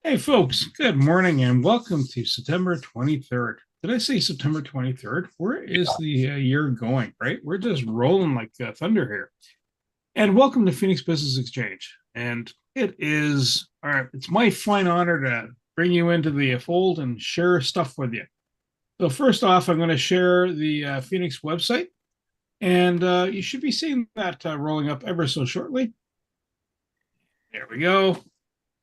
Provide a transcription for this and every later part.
Hey, folks, good morning and welcome to September 23rd. Did I say September 23rd? Where is the year going, right? We're just rolling like thunder here. And welcome to Phoenix Business Exchange. And it is, all right, it's my fine honor to bring you into the fold and share stuff with you. So, first off, I'm going to share the Phoenix website, and you should be seeing that rolling up ever so shortly. There we go.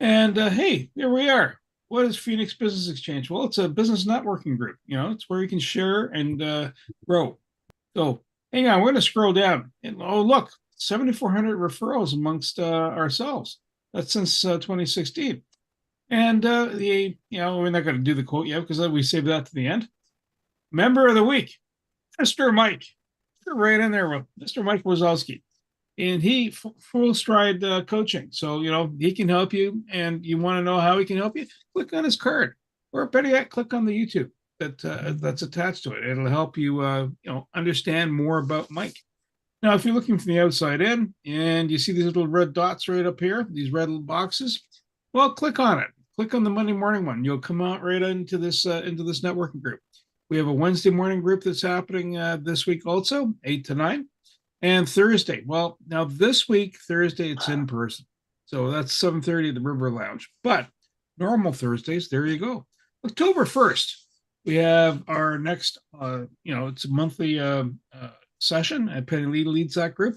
And hey, here we are. What is Phoenix Business Exchange? Well, it's a business networking group. It's where you can share and grow. So hang on, we're going to scroll down. And oh, look, 7,400 referrals amongst ourselves. That's since 2016. And we're not going to do the quote yet because we save that to the end. Member of the week, Mr. Mike. You're right in there with Mr. Mike Wazowski, and he full stride coaching. So he can help you, and you want to know how he can help you. Click on his card, or better yet, click on the YouTube that's attached to it. It'll help you understand more about Mike. Now, if you're looking from the outside in, and you see these little red dots right up here, these red little boxes, well, click on it. Click on the Monday morning one. You'll come out right into this networking group. We have a Wednesday morning group that's happening this week also, 8 to 9. And Thursday, well, now this week, Thursday, it's in person. So that's 7:30 at the River Lounge. But normal Thursdays, there you go. October 1st, we have our next, it's a monthly session. And Penny Lee leads that group.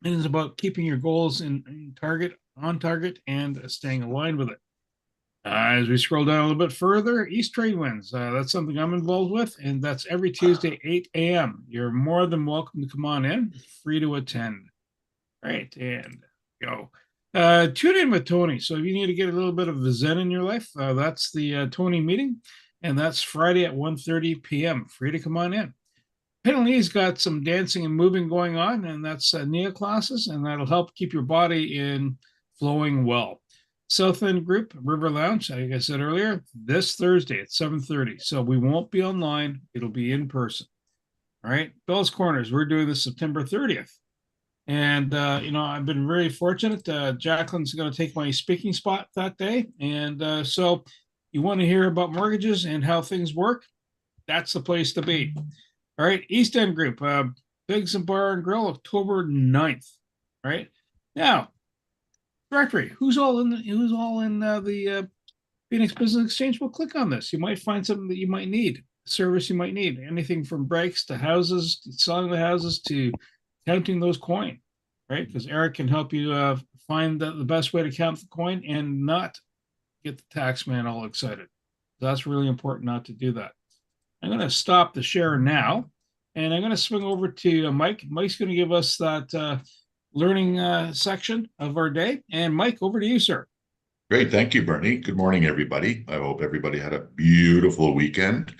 And it's about keeping your goals on target, and staying aligned with it. As we scroll down a little bit further, East Trade Winds. That's something I'm involved with, and that's every Tuesday, 8 a.m. You're more than welcome to come on in. It's free to attend. Right, and go. Tune in with Tony. So if you need to get a little bit of a zen in your life, that's the Tony meeting, and that's Friday at 1:30 p.m. Free to come on in. Penalty's got some dancing and moving going on, and that's NEA classes, and that'll help keep your body in flowing well. South End Group, River Lounge, like I said earlier, this Thursday at 7:30. So we won't be online. It'll be in person. All right. Bell's Corners, we're doing this September 30th. And, I've been very fortunate. Jacqueline's going to take my speaking spot that day. And so you want to hear about mortgages and how things work? That's the place to be. All right. East End Group, Biggs and Bar and Grill, October 9th. Right. Now, directory. Who's all in the Phoenix Business Exchange? Well, click on this. You might find something that you might need, service you might need, anything from breaks to houses, selling the houses to counting those coin, right? Because Eric can help you find the best way to count the coin and not get the tax man all excited. So that's really important not to do that. I'm going to stop the share now, and I'm going to swing over to Mike. Mike's going to give us that learning section of our day. And Mike, over to you, sir. Great. Thank you, Bernie. Good morning, everybody. I hope everybody had a beautiful weekend.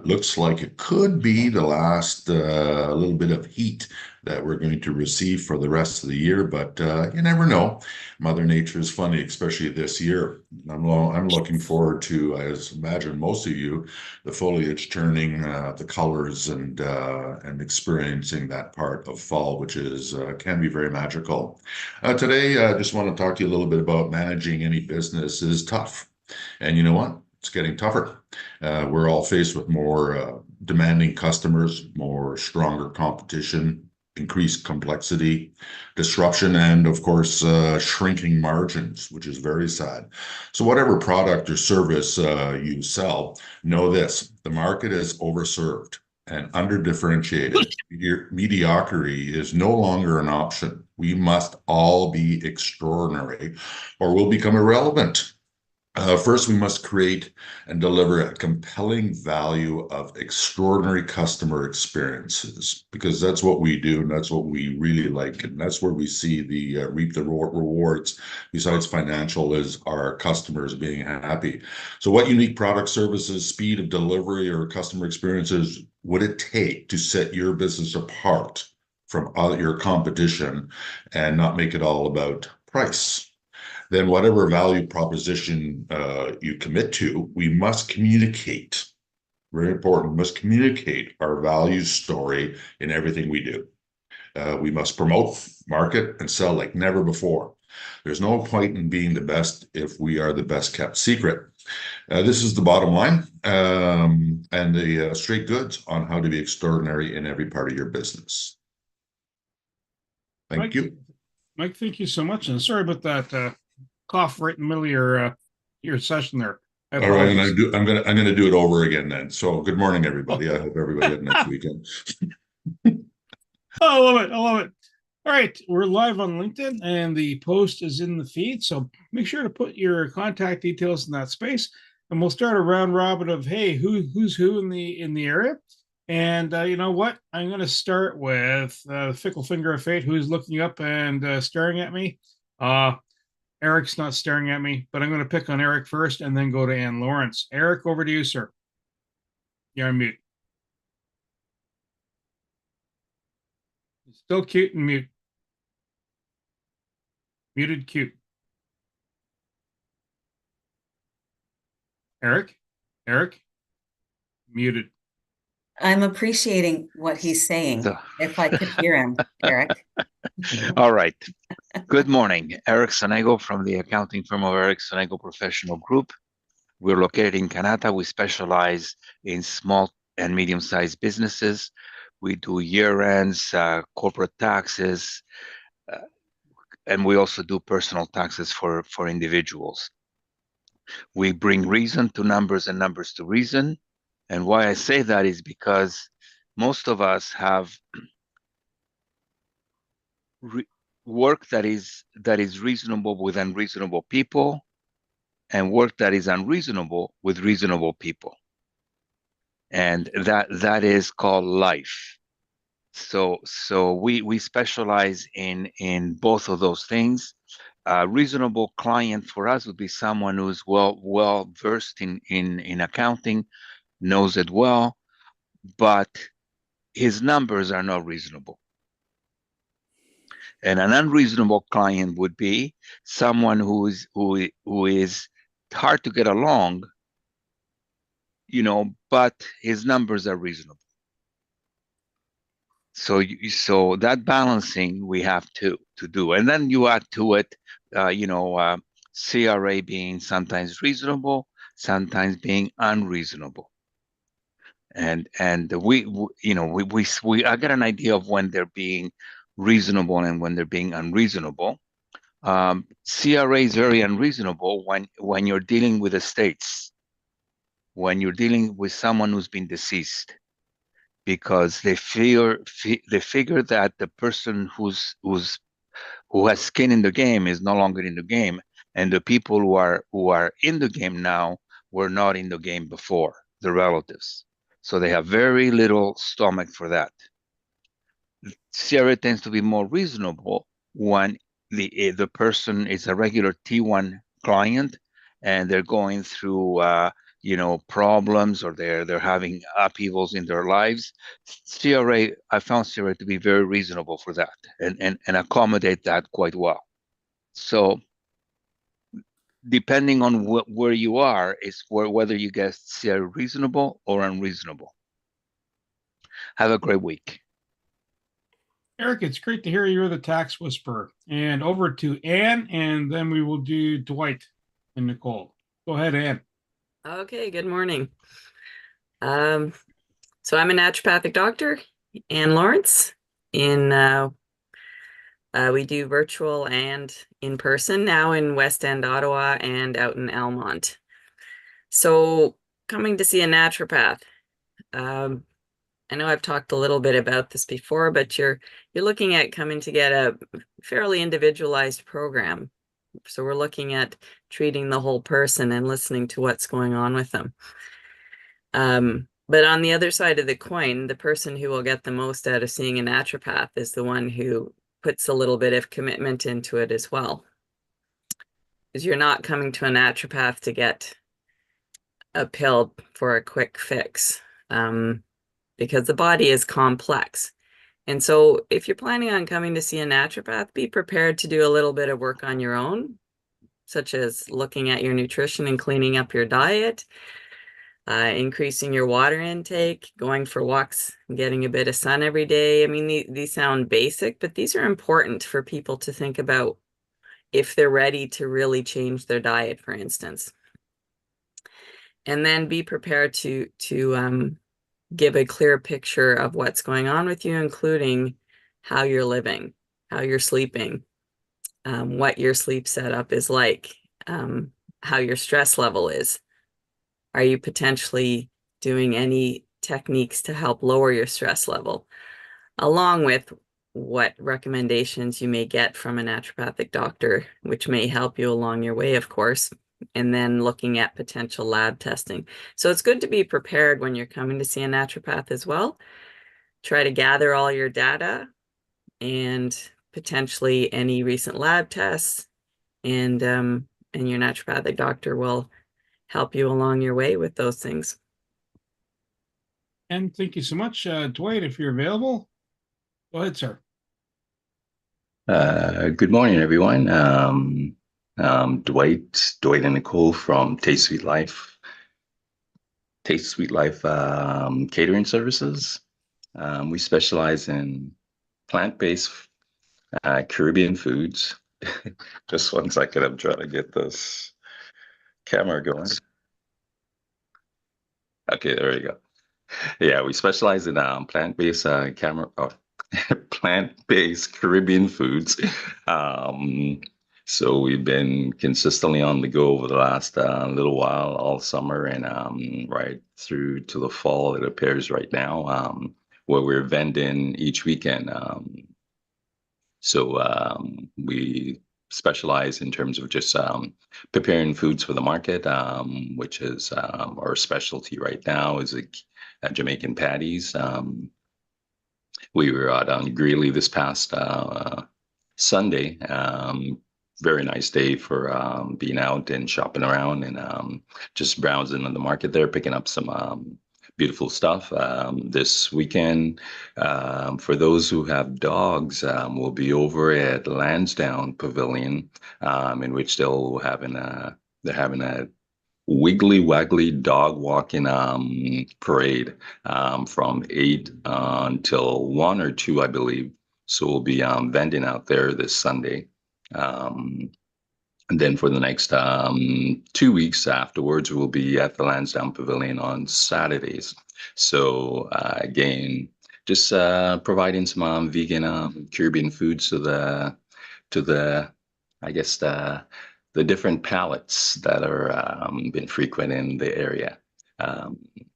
Looks like it could be the last little bit of heat that we're going to receive for the rest of the year, but you never know. Mother Nature is funny, especially this year. I'm looking forward to, as imagine most of you, the foliage turning, the colors, and experiencing that part of fall, which is can be very magical. Today, I just want to talk to you a little bit about managing any business is tough. And you know what? It's getting tougher. We're all faced with more demanding customers, more stronger competition, increased complexity, disruption, and of course, shrinking margins, which is very sad. So whatever product or service you sell, know this, the market is overserved and under-differentiated. Mediocrity is no longer an option. We must all be extraordinary or we'll become irrelevant. First, we must create and deliver a compelling value of extraordinary customer experiences because that's what we do and that's what we really like. And that's where we see the reap the rewards besides financial is our customers being happy. So what unique product services, speed of delivery or customer experiences would it take to set your business apart from your competition and not make it all about price? Then whatever value proposition you commit to, we must communicate. Very important, we must communicate our value story in everything we do. We must promote, market, and sell like never before. There's no point in being the best if we are the best kept secret. This is the bottom line and the straight goods on how to be extraordinary in every part of your business. Thank Mike, you. Mike, thank you so much. And sorry about that cough right in the middle of your session there. I All right, apologize. I'm gonna do it over again then. So good morning, everybody. Oh, I hope everybody had a nice weekend. I love it. I love it. All right, we're live on LinkedIn and the post is in the feed. So make sure to put your contact details in that space. And we'll start a round robin of hey, who's who in the area. And you know what? I'm going to start with the fickle finger of fate, who's looking up and staring at me. Eric's not staring at me, but I'm going to pick on Eric first and then go to Ann Lawrence. Eric, over to you, sir. You're on mute. Still cute and mute. Muted cute. Eric? Eric? Muted. I'm appreciating what he's saying. So, If I could hear him, Eric. all right. Good morning. Eric Sonego from the accounting firm of Eric Sonego Professional Group. We're located in Canada. We specialize in small and medium-sized businesses. We do year-ends, corporate taxes, and we also do personal taxes for individuals. We bring reason to numbers and numbers to reason. And why I say that is because most of us have work that is reasonable with unreasonable people, and work that is unreasonable with reasonable people, and that is called life. So we specialize in both of those things. A reasonable client for us would be someone who's well versed in accounting, knows it well, but his numbers are not reasonable. And an unreasonable client would be someone who is hard to get along, but his numbers are reasonable. So that balancing we have to do, and then you add to it, CRA being sometimes reasonable, sometimes being unreasonable, and we I get an idea of when they're being reasonable and when they're being unreasonable. CRA is very unreasonable when you're dealing with estates, when you're dealing with someone who's been deceased, because they figure that the person who has skin in the game is no longer in the game, and the people who are in the game now were not in the game before, the relatives. So they have very little stomach for that. CRA tends to be more reasonable when the person is a regular T1 client and they're going through problems, or they're having upheavals in their lives. I found CRA to be very reasonable for that and accommodate that quite well. So depending on where you are is whether you get CRA reasonable or unreasonable. Have a great week. Eric, it's great to hear you're the tax whisperer. And over to Ann, and then we will do Dwight and Nicole. Go ahead, Ann. Okay, good morning. So I'm a naturopathic doctor, Ann Lawrence. We do virtual and in person now in West End, Ottawa, and out in Almont. So coming to see a naturopath. I know I've talked a little bit about this before, but you're looking at coming to get a fairly individualized program. So we're looking at treating the whole person and listening to what's going on with them. But on the other side of the coin, the person who will get the most out of seeing a naturopath is the one who puts a little bit of commitment into it as well. Because you're not coming to a naturopath to get a pill for a quick fix. Because the body is complex. And so if you're planning on coming to see a naturopath, be prepared to do a little bit of work on your own, such as looking at your nutrition and cleaning up your diet, increasing your water intake, going for walks, getting a bit of sun every day. I mean, these sound basic, but these are important for people to think about if they're ready to really change their diet, for instance. And then be prepared to give a clear picture of what's going on with you, including how you're living, how you're sleeping, what your sleep setup is like, how your stress level is. Are you potentially doing any techniques to help lower your stress level, along with what recommendations you may get from a naturopathic doctor, which may help you along your way, of course, and then looking at potential lab testing. So it's good to be prepared when you're coming to see a naturopath as well. Try to gather all your data and potentially any recent lab tests, and your naturopathic doctor will help you along your way with those things. And thank you so much. Dwight, if you're available, go ahead, sir. Good morning, everyone. Dwight and Nicole from Taste Sweet Life catering services. We specialize in plant-based Caribbean foods. Just 1 second, I'm trying to get this camera going. Okay, there we go. Yeah, we specialize in plant-based plant-based Caribbean foods. So we've been consistently on the go over the last little while, all summer and right through to the fall. It appears right now, where we're vending each weekend. So we specialize in terms of just preparing foods for the market, which is our specialty right now is Jamaican patties. We were out on Greeley this past Sunday. Very nice day for being out and shopping around and just browsing in the market there, picking up some beautiful stuff. This weekend, for those who have dogs, we'll be over at Lansdowne Pavilion, in which they're having a Wiggly Waggly dog walking parade from 8 until 1 or 2, I believe. So we'll be vending out there this Sunday. And then for the next 2 weeks afterwards, we'll be at the Lansdowne Pavilion on Saturdays. So again, just providing some vegan Caribbean foods to the I guess the different palates that are been frequent in the area.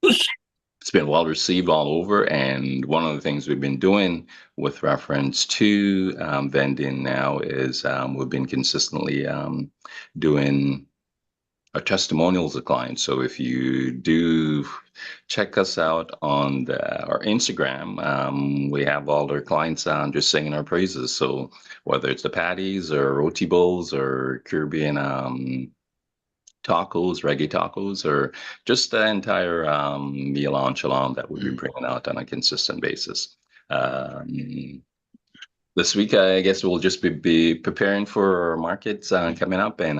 It's been well received all over, and one of the things we've been doing with reference to vending now is we've been consistently doing our testimonials of clients. So if you do check us out on our Instagram, we have all our clients just singing our praises. So whether it's the patties or roti bowls or Caribbean tacos, reggae tacos, or just the entire meal enchilada that we'll be bringing out on a consistent basis. This week, I guess we'll just be preparing for our markets coming up, and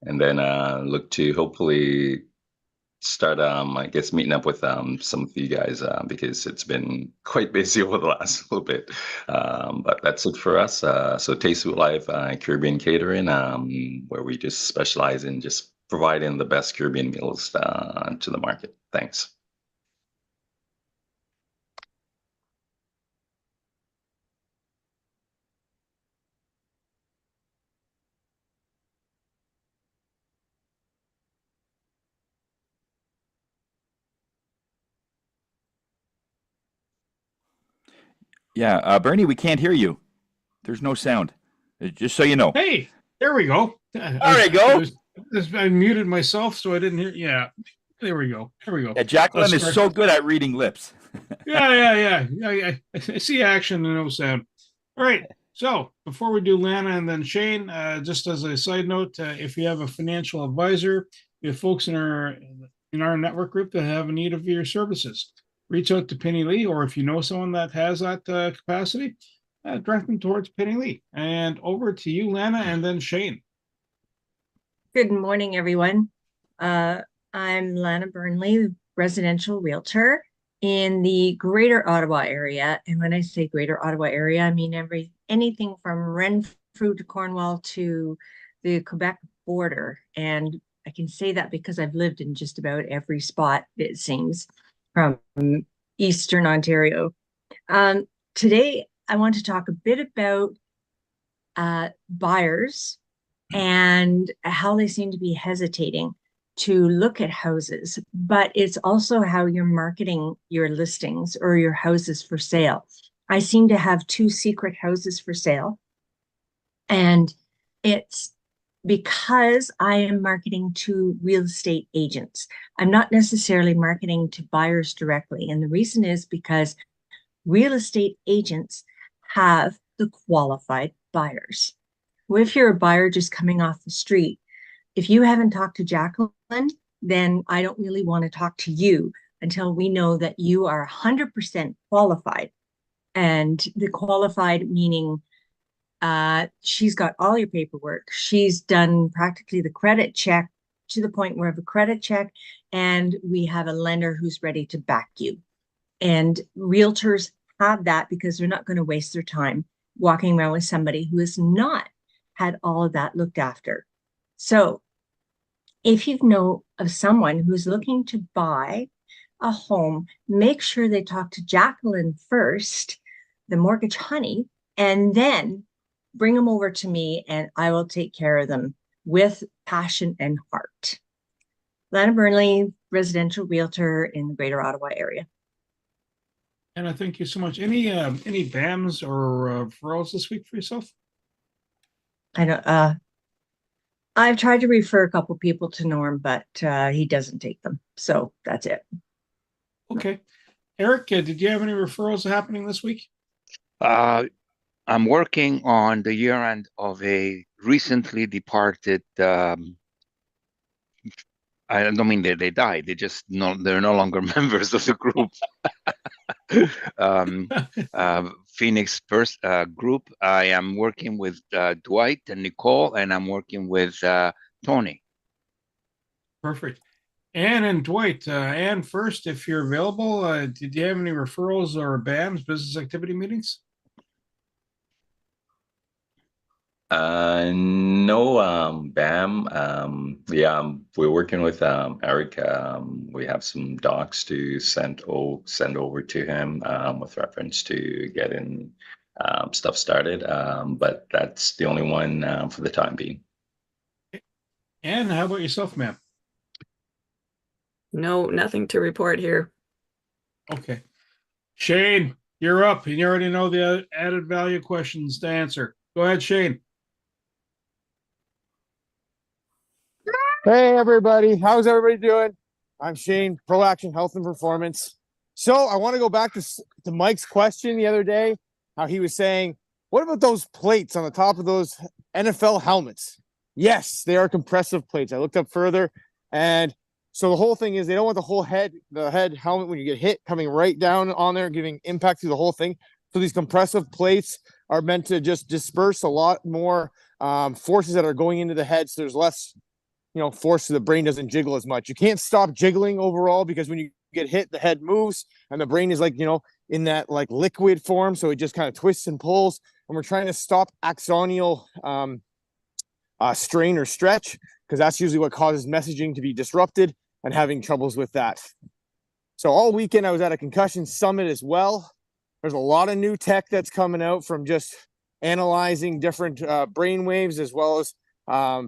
then look to hopefully start I guess meeting up with some of you guys because it's been quite busy over the last little bit, but that's it for us. So Taste with Life Caribbean Catering, where we just specialize in just providing the best Caribbean meals to the market. Thanks. Yeah, Bernie, we can't hear you. There's no sound. Just so you know. Hey, there we go. There you go. I muted myself, so I didn't hear. Yeah, there we go. There we go. Yeah, Jacqueline is so good at reading lips. Yeah. I see action and no sound. All right. So before we do Lana and then Shane, just as a side note, if you have a financial advisor, we have folks in our network group that have a need of your services. Reach out to Penny Lee, or if you know someone that has that capacity, direct them towards Penny Lee. And over to you, Lana, and then Shane. Good morning, everyone. I'm Lana Burnley, residential realtor in the Greater Ottawa area. And when I say Greater Ottawa area, I mean anything from through to Cornwall to the Quebec border. And I can say that because I've lived in just about every spot, it seems, from Eastern Ontario. Today, I want to talk a bit about buyers and how they seem to be hesitating to look at houses, but it's also how you're marketing your listings or your houses for sale. I seem to have 2 secret houses for sale, and it's because I am marketing to real estate agents. I'm not necessarily marketing to buyers directly. And the reason is because real estate agents have the qualified buyers. Well, if you're a buyer just coming off the street, if you haven't talked to Jacqueline, then I don't really want to talk to you until we know that you are 100% qualified. And the qualified meaning she's got all your paperwork. She's done practically the credit check to the point where we have a credit check and we have a lender who's ready to back you. And realtors have that because they're not going to waste their time walking around with somebody who has not had all of that looked after. So if you know of someone who's looking to buy a home, make sure they talk to Jacqueline first, the mortgage honey, and then bring them over to me and I will take care of them with passion and heart. Lana Burnley, residential realtor in the Greater Ottawa area. And I thank you so much. Any BAMs or referrals this week for yourself? I don't. I've tried to refer a couple people to Norm, but he doesn't take them. So that's it. Okay. Eric, did you have any referrals happening this week? I'm working on the year end of a recently departed. I don't mean that they died. They're no longer members of the group. Phoenix first group. I am working with Dwight and Nicole, and I'm working with Tony. Perfect. Anne and Dwight. Anne first, if you're available, did you have any referrals or BAMs, business activity meetings? No, BAM. Yeah, we're working with Eric. We have some docs to send over to him with reference to getting stuff started. But that's the only one for the time being. And how about yourself, ma'am? No, nothing to report here. Okay. Shane, you're up, and you already know the added value questions to answer. Go ahead, Shane. Hey everybody, how's everybody doing? I'm Shane, Pro Action Health and Performance. So I want to go back to Mike's question the other day, how he was saying, what about those plates on the top of those NFL helmets? Yes, they are compressive plates. I looked up further, and so the whole thing is they don't want the head helmet when you get hit coming right down on there, giving impact through the whole thing. So these compressive plates are meant to just disperse a lot more forces that are going into the head, so there's less force so the brain doesn't jiggle as much. You can't stop jiggling overall because when you get hit, the head moves and the brain is in that liquid form. So it just kind of twists and pulls. And we're trying to stop axonal strain or stretch because that's usually what causes messaging to be disrupted and having troubles with that. So all weekend I was at a concussion summit as well. There's a lot of new tech that's coming out from just analyzing different brain waves as well as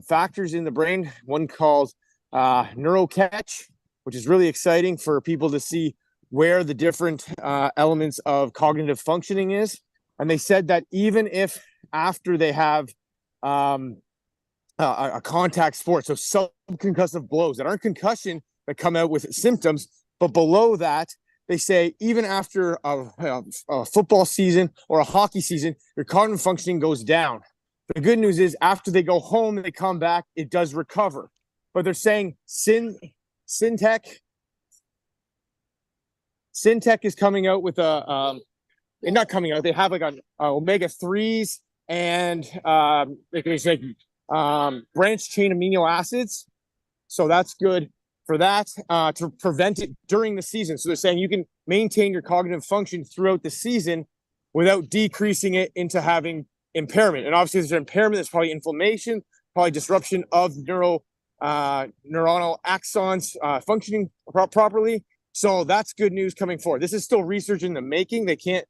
factors in the brain, one called neurocatch, which is really exciting for people to see where the different elements of cognitive functioning is. And they said that even if after they have a contact sport, so subconcussive blows that aren't concussion that come out with symptoms, but below that, they say even after a football season or a hockey season, your cognitive functioning goes down. The good news is after they go home and they come back, it does recover. But they're saying Syntech is coming out with they're not coming out. They have like a omega-3s and there's like branched chain amino acids. So that's good for that to prevent it during the season. So they're saying you can maintain your cognitive function throughout the season without decreasing it into having impairment. And obviously, there's an impairment. There's probably inflammation, probably disruption of neuronal axons functioning properly. So that's good news coming forward. This is still research in the making. They can't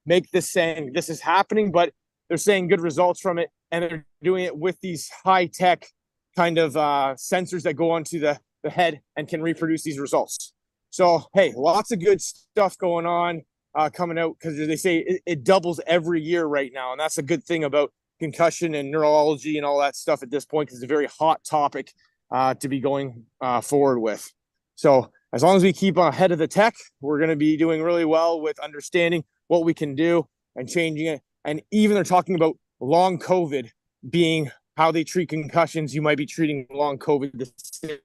make this saying this is happening, but they're saying good results from it, and they're doing it with these high-tech kind of sensors that go onto the head and can reproduce these results. So, hey, lots of good stuff going on coming out, because they say it doubles every year right now, and that's a good thing about concussion and neurology and all that stuff at this point, because it's a very hot topic to be going forward with. So as long as we keep ahead of the tech, we're going to be doing really well with understanding what we can do and changing it. And even they're talking about long COVID being how they treat concussions. You might be treating long COVID the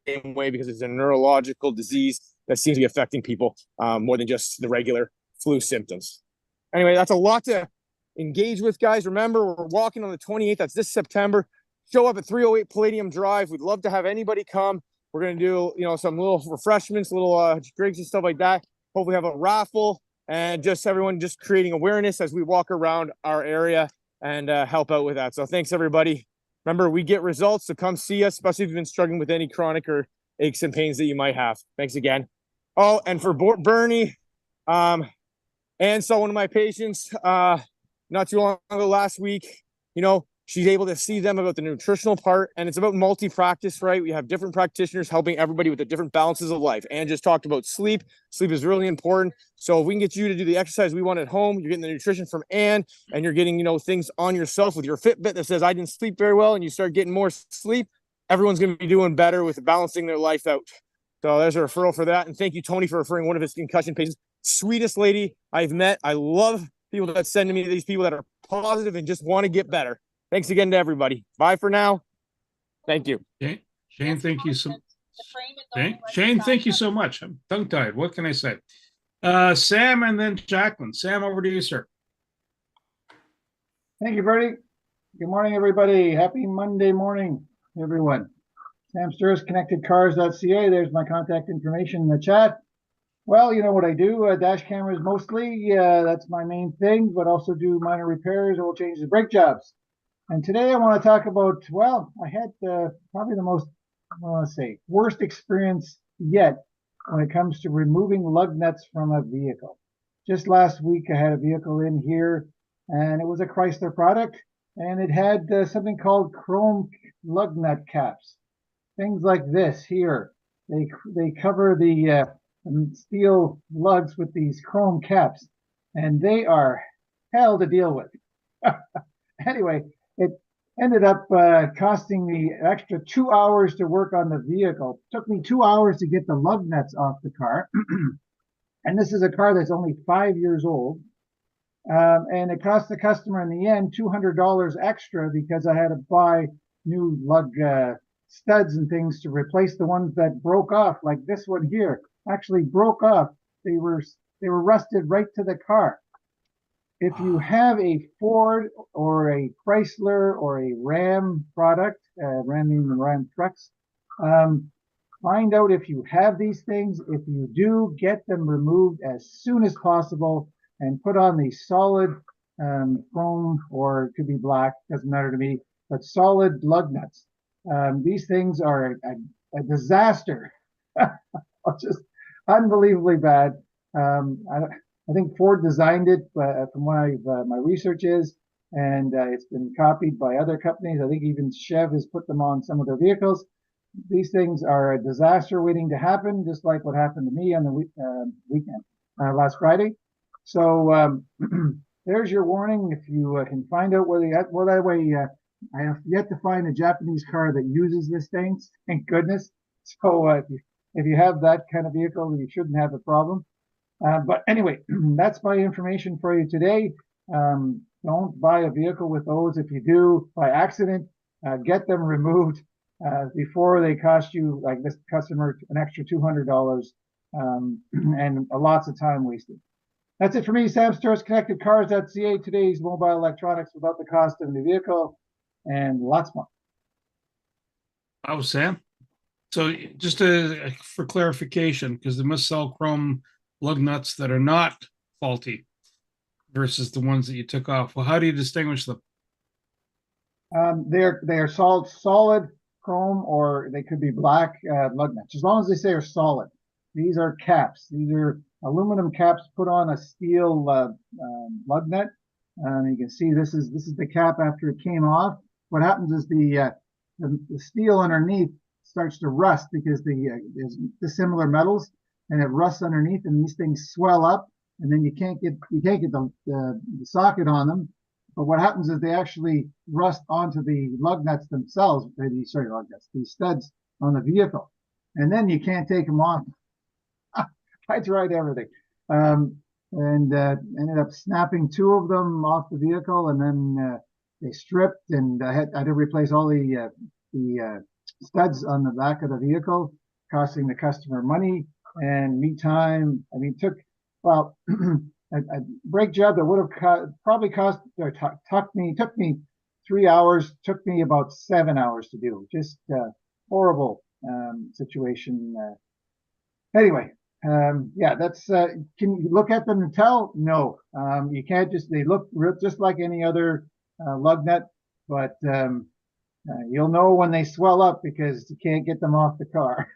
same way, because it's a neurological disease that seems to be affecting people more than just the regular flu symptoms. Anyway, that's a lot to engage with, guys. Remember, we're walking on the 28th. That's this September. Show up at 308 Palladium Drive. We'd love to have anybody come. We're going to do, some little refreshments, little drinks and stuff like that. Hopefully have a raffle, and just everyone just creating awareness as we walk around our area and help out with that. So thanks, everybody. Remember, we get results, so come see us, especially if you've been struggling with any chronic or aches and pains that you might have. Thanks again. Oh, and for Bernie, and so one of my patients, not too long ago last week, she's able to see them about the nutritional part, and it's about multi-practice, right? We have different practitioners helping everybody with the different balances of life. Anne just talked about sleep. Sleep is really important. So if we can get you to do the exercise we want at home, you're getting the nutrition from Anne, and you're getting, things on yourself with your Fitbit that says, I didn't sleep very well, and you start getting more sleep, everyone's going to be doing better with balancing their life out. So there's a referral for that. And thank you, Tony, for referring one of his concussion patients. Sweetest lady I've met. I love people that send to me these people that are positive and just want to get better. Thanks again to everybody. Bye for now. Thank you. Okay. Shane, thank you so Shane, thank you so much. I'm tongue-tied. What can I say? Sam and then Jacqueline. Sam, over to you, sir. Thank you, Bertie. Good morning, everybody. Happy Monday morning, everyone. Sam Sturris, connectedcars.ca. There's my contact information in the chat. Well, you know what I do. Dash cameras mostly. That's my main thing, but also do minor repairs, oil changes, brake jobs. And today I want to talk about, I had probably the most, worst experience yet when it comes to removing lug nuts from a vehicle. Just last week, I had a vehicle in here, and it was a Chrysler product, and it had something called chrome lug nut caps. Things like this here. They cover the steel lugs with these chrome caps, and they are hell to deal with. Anyway, it ended up costing me an extra 2 hours to work on the vehicle. It took me 2 hours to get the lug nuts off the car. And this is a car that's only 5 years old. And it cost the customer in the end $200 extra, because I had to buy new lug studs and things to replace the ones that broke off, like this one here actually broke off. They were rusted right to the car. If you have a Ford or a Chrysler or a Ram product, Ram trucks, find out if you have these things. If you do, get them removed as soon as possible and put on the solid chrome, or it could be black, doesn't matter to me, but solid lug nuts. These things are a disaster. Just unbelievably bad. I think Ford designed it, from what my research is, and it's been copied by other companies. I think even Chev has put them on some of their vehicles. These things are a disaster waiting to happen, just like what happened to me on the weekend, last Friday. So there's your warning. If you can find out whether that way, I have yet to find a Japanese car that uses this thing, thank goodness. So if you have that kind of vehicle, you shouldn't have a problem. But anyway, that's my information for you today. Don't buy a vehicle with those. If you do, by accident, get them removed before they cost you, like this customer, an extra $200 and lots of time wasted. That's it for me, Sam Sturris, connectedcars.ca. Today's mobile electronics without the cost of the vehicle, and lots more. Oh, Sam. So just for clarification, because they must sell chrome lug nuts that are not faulty versus the ones that you took off. Well, how do you distinguish them? They are solid chrome, or they could be black lug nuts, as long as they say are solid. These are caps. These are aluminum caps put on a steel lug nut. You can see this is the cap after it came off. What happens is the steel underneath starts to rust because there's dissimilar metals, and it rusts underneath, and these things swell up, and then you can't get the socket on them. But what happens is they actually rust onto the lug nuts themselves. Lug nuts, these studs on the vehicle, and then you can't take them off. I tried everything, and ended up snapping two of them off the vehicle, and then they stripped, and I had to replace all the studs on the back of the vehicle, costing the customer money and me time. I mean, took a brake job that would have probably took me 3 hours, took me about 7 hours to do. Just horrible situation. Anyway, yeah, that's can you look at them and tell? No, you can't. They look just like any other lug nut, but you'll know when they swell up because you can't get them off the car.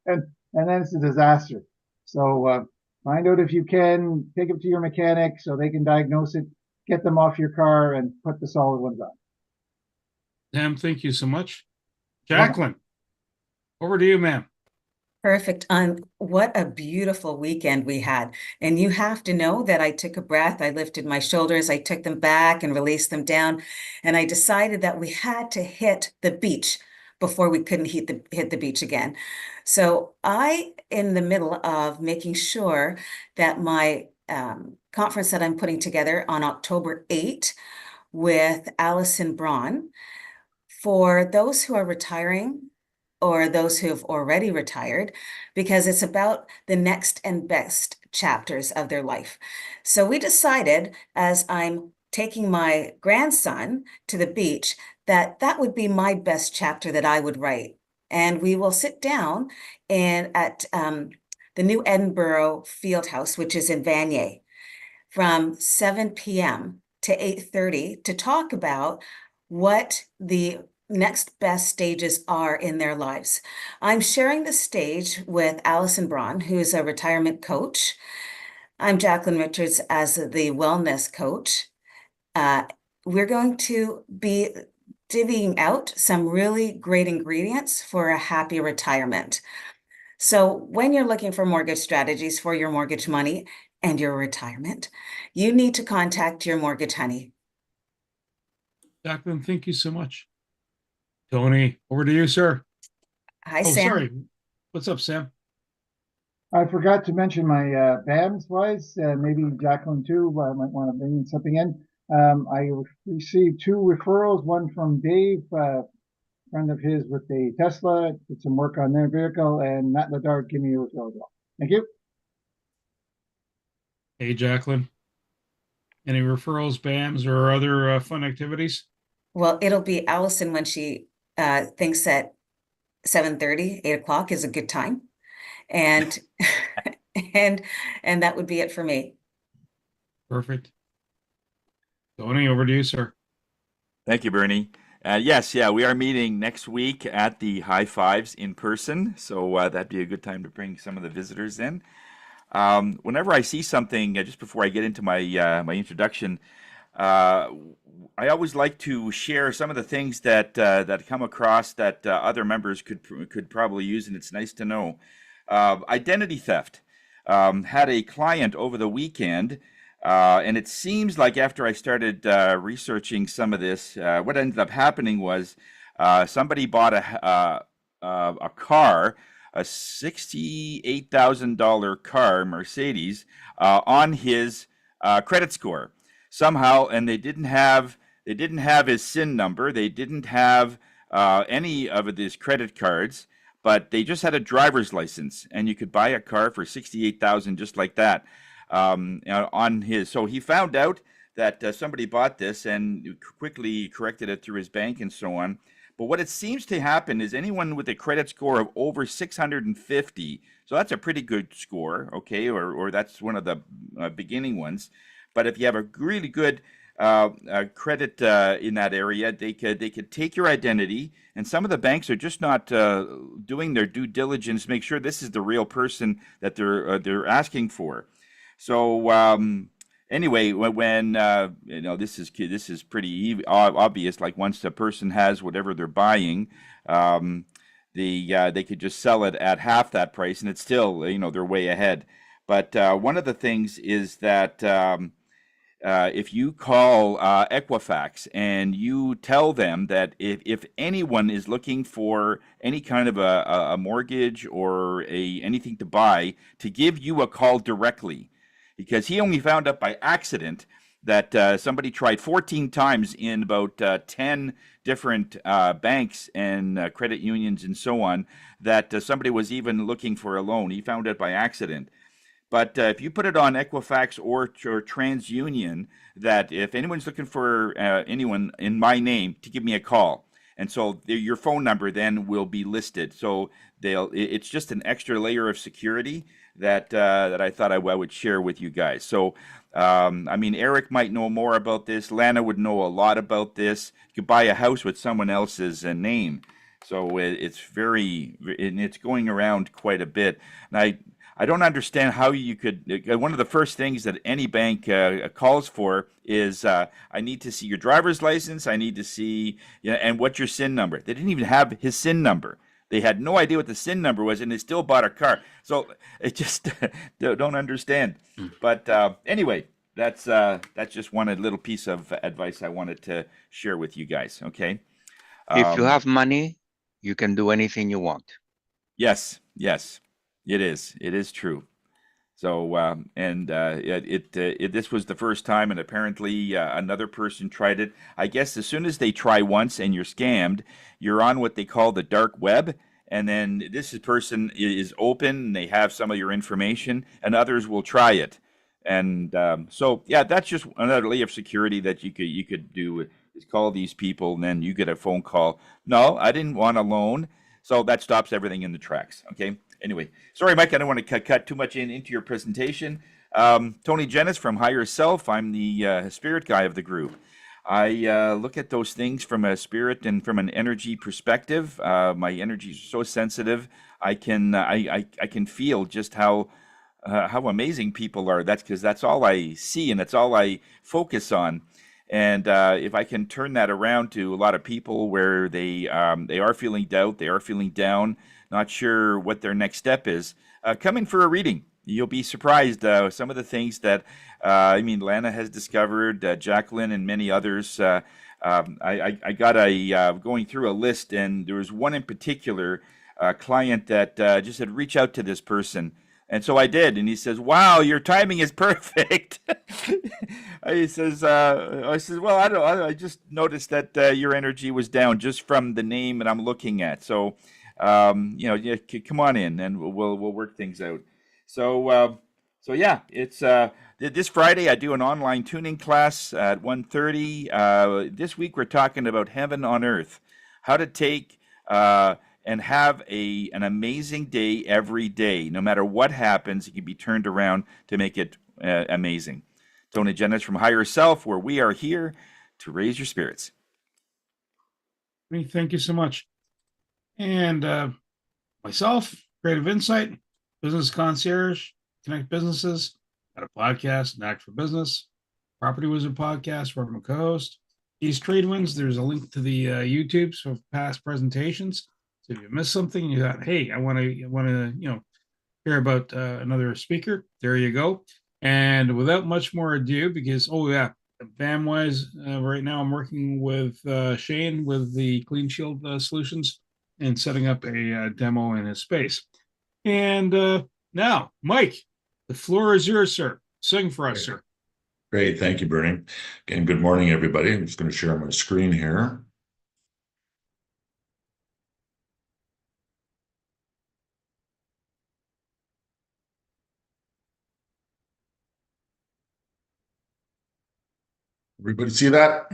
and then it's a disaster. So find out if you can, take it to your mechanic so they can diagnose it, get them off your car, and put the solid ones on. Sam, thank you so much. Jacqueline, over to you, ma'am. Perfect. What a beautiful weekend we had. And you have to know that I took a breath, I lifted my shoulders, I took them back and released them down. And I decided that we had to hit the beach before we couldn't hit the beach again. So in the middle of making sure that my conference that I'm putting together on October 8 with Alison Braun, for those who are retiring or those who have already retired, because it's about the next and best chapters of their life. So we decided, as I'm taking my grandson to the beach, that would be my best chapter that I would write. And we will sit down at the New Edinburgh Fieldhouse, which is in Vanier, from 7 p.m. to 8:30 to talk about what the next best stages are in their lives. I'm sharing the stage with Alison Braun, who's a retirement coach. I'm Jacqueline Richards as the wellness coach. We're going to be divvying out some really great ingredients for a happy retirement. So when you're looking for mortgage strategies for your mortgage money and your retirement, you need to contact your mortgage honey. Jacqueline, thank you so much. Tony, over to you, sir. Hi, Oh, Sam. sorry. What's up, Sam? I forgot to mention my BAMS wise. Maybe Jacqueline too might want to bring something in. I received 2 referrals, one from Dave, friend of his with a Tesla, did some work on their vehicle, and Matt Ladard gave me a referral as well. Thank you. Hey, Jacqueline. Any referrals, BAMs, or other fun activities? Well, it'll be Allison when she thinks that 7:30, 8 o'clock is a good time. And and that would be it for me. Perfect. Tony, over to you, sir. Thank you, Bernie. Yes, we are meeting next week at the High Fives in person, so that'd be a good time to bring some of the visitors in. Whenever I see something, just before I get into my my introduction, I always like to share some of the things that come across that other members could probably use, and it's nice to know. Identity theft. Had a client over the weekend, and it seems like after I started researching some of this, what ended up happening was somebody bought a car, a $68,000 car, Mercedes, on his credit score somehow, and they didn't have his SIN number, they didn't have any of his credit cards, but they just had a driver's license, and you could buy a car for $68,000 just like that on his. So he found out that somebody bought this and quickly corrected it through his bank and so on. But what it seems to happen is anyone with a credit score of over 650, so that's a pretty good score, okay, or that's one of the beginning ones. But if you have a really good credit in that area, they could take your identity, and some of the banks are just not doing their due diligence to make sure this is the real person that they're asking for. So anyway, when this is pretty obvious. Like once a person has whatever they're buying, they could just sell it at half that price, and it's still they're way ahead. But one of the things is that if you call Equifax and you tell them that if anyone is looking for any kind of a mortgage or anything to buy, to give you a call directly, because he only found out by accident that somebody tried 14 times in about 10 different banks and credit unions and so on, that somebody was even looking for a loan. He found it by accident. But if you put it on Equifax or TransUnion, that if anyone's looking for anyone in my name, to give me a call, and so your phone number then will be listed. So it's just an extra layer of security that I thought I would share with you guys. So I mean, Eric might know more about this. Lana would know a lot about this. You could buy a house with someone else's name. So it's it's going around quite a bit. And I don't understand how you could. One of the first things that any bank calls for is I need to see your driver's license. I need to see, and what's your SIN number. They didn't even have his SIN number. They had no idea what the SIN number was, and they still bought a car. So it just don't understand. But anyway, that's just one little piece of advice I wanted to share with you guys. Okay. If you have money, you can do anything you want. Yes. It is true. So, this was the first time, and apparently another person tried it. I guess as soon as they try once and you're scammed, you're on what they call the dark web, and then this person is open, and they have some of your information, and others will try it. And so, yeah, that's just another layer of security that you could do is call these people, and then you get a phone call. No, I didn't want a loan. So that stops everything in the tracks. Okay. Anyway, sorry, Mike, I don't want to cut too much into your presentation. Tony Jennis from Higher Self. I'm the spirit guy of the group. I look at those things from a spirit and from an energy perspective. My energy is so sensitive. I can feel just how amazing people are. That's because that's all I see and that's all I focus on. And if I can turn that around to a lot of people where they are feeling doubt, they are feeling down, not sure what their next step is, come in for a reading. You'll be surprised some of the things that Lana has discovered, Jacqueline and many others. I got going through a list, and there was one in particular, client that just said, reach out to this person. And so I did, and he says, "Wow, your timing is perfect." He says, "I says, well, I just noticed that your energy was down just from the name that I'm looking at. So, come on in, and we'll work things out." So, yeah, it's this Friday I do an online tuning class at 1:30. This week we're talking about heaven on earth, how to take and have an amazing day every day. No matter what happens, it can be turned around to make it amazing. Tony Jennis from Higher Self, where we are here to raise your spirits. Thank you so much. And myself, Creative Insight, Business Concierge, Connect Businesses, got a podcast, an Act for Business, Property Wizard podcast, where I'm a co-host. East Trade Winds, there's a link to the YouTubes for past presentations. So if you missed something and you thought, hey, I want to hear about another speaker, there you go. And without much more ado, because BAM-wise, right now I'm working with Shane with the Clean Shield Solutions and setting up a demo in his space. And now, Mike, the floor is yours, sir. Sing for us, sir. Great. Thank you, Bernie. Again, good morning, everybody. I'm just going to share my screen here. Everybody see that?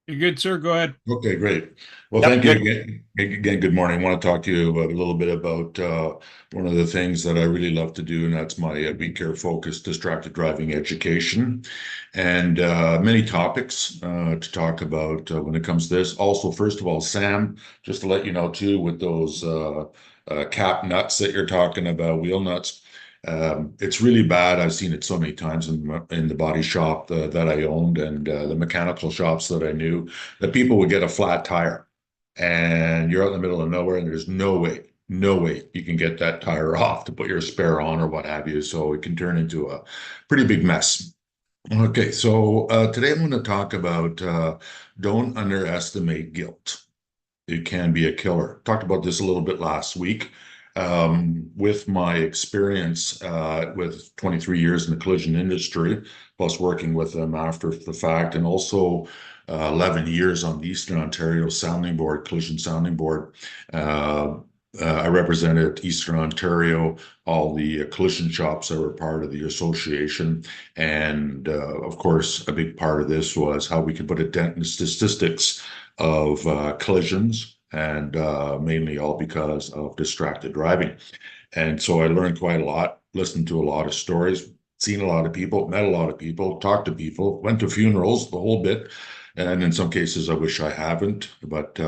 You're good, sir. Go ahead. Okay, great. Well, Yep, thank you good. again. Again, good morning. I want to talk to you about a little bit about one of the things that I really love to do, and that's my Be Care focused distracted driving education, and many topics to talk about when it comes to this. Also, first of all, Sam, just to let you know too, with those cap nuts that you're talking about, wheel nuts. It's really bad. I've seen it so many times in the body shop that I owned and the mechanical shops that I knew, that people would get a flat tire and you're out in the middle of nowhere and there's no way you can get that tire off to put your spare on or what have you. So it can turn into a pretty big mess. Okay, so today I'm going to talk about don't underestimate guilt. It can be a killer. Talked about this a little bit last week. With my experience with 23 years in the collision industry, plus working with them after the fact, and also 11 years on the Eastern Ontario Sounding Board, Collision Sounding Board. I represented Eastern Ontario, all the collision shops that were part of the association. And of course, a big part of this was how we could put a dent in the statistics of collisions, and mainly all because of distracted driving. And so I learned quite a lot, listened to a lot of stories, seen a lot of people, met a lot of people, talked to people, went to funerals, the whole bit. And in some cases, I wish I haven't. But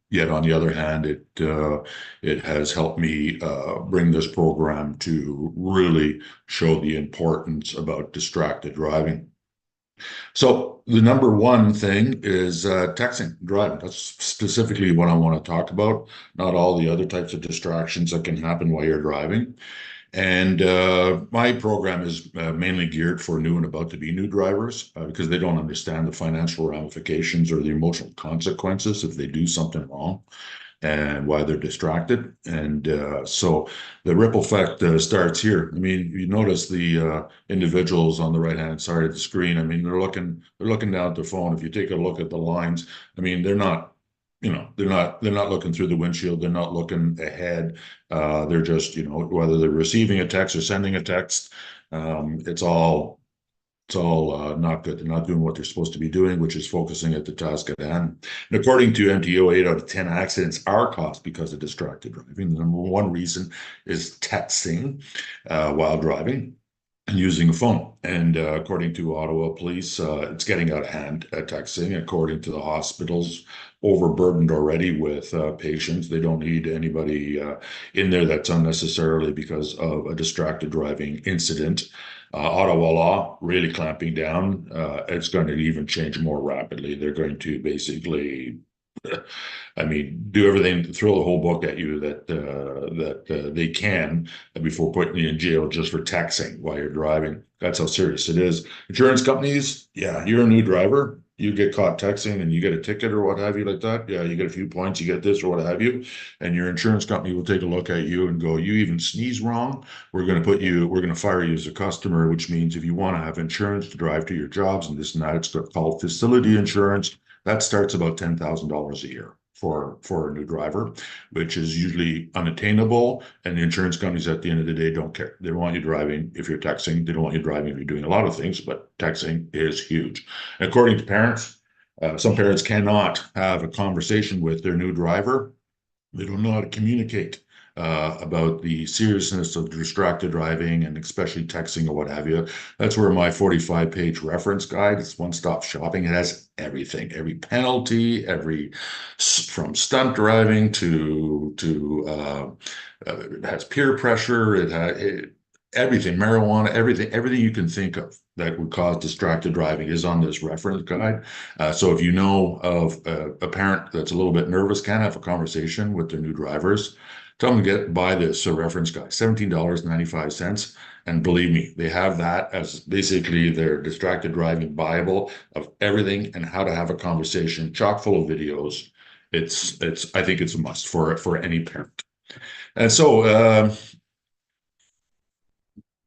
yet, on the other hand, it has helped me bring this program to really show the importance about distracted driving. So the number one thing is texting, driving. That's specifically what I want to talk about, not all the other types of distractions that can happen while you're driving. And my program is mainly geared for new and about to be new drivers because they don't understand the financial ramifications or the emotional consequences if they do something wrong and why they're distracted. And so the ripple effect starts here. I mean, you notice the individuals on the right-hand side of the screen. I mean, they're looking down at their phone. If you take a look at the lines, I mean, they're not, they're not looking through the windshield. They're not looking ahead. They're just, whether they're receiving a text or sending a text, it's all not good. They're not doing what they're supposed to be doing, which is focusing at the task at hand. And according to MTO, 8 out of 10 accidents are caused because of distracted driving. The number one reason is texting while driving and using a phone. And according to Ottawa Police, it's getting out of hand, texting. According to the hospitals, overburdened already with patients. They don't need anybody in there that's unnecessarily because of a distracted driving incident. Ottawa law really clamping down. It's going to even change more rapidly. They're going to basically, I mean, do everything, throw the whole book at you that they can before putting you in jail just for texting while you're driving. That's how serious it is. Insurance companies, yeah, you're a new driver, you get caught texting and you get a ticket or what have you like that. Yeah, you get a few points, you get this or what have you, and your insurance company will take a look at you and go, you even sneeze wrong, we're going to fire you as a customer, which means if you want to have insurance to drive to your jobs and this and that, it's called facility insurance. That starts about $10,000 a year for a new driver, which is usually unattainable. And the insurance companies at the end of the day don't care. They don't want you driving if you're texting. They don't want you driving if you're doing a lot of things, but texting is huge. And according to parents, some parents cannot have a conversation with their new driver. They don't know how to communicate about the seriousness of distracted driving and especially texting or what have you. That's where my 45-page reference guide, it's one-stop shopping. It has everything, every penalty, from stunt driving to it has peer pressure. It has everything, marijuana, everything you can think of that would cause distracted driving is on this reference guide. So if you know of a parent that's a little bit nervous, can't have a conversation with their new drivers, tell them to buy this reference guide, $17.95. And believe me, they have that as basically their distracted driving Bible of everything and how to have a conversation, chock full of videos. I think it's a must for any parent. And so,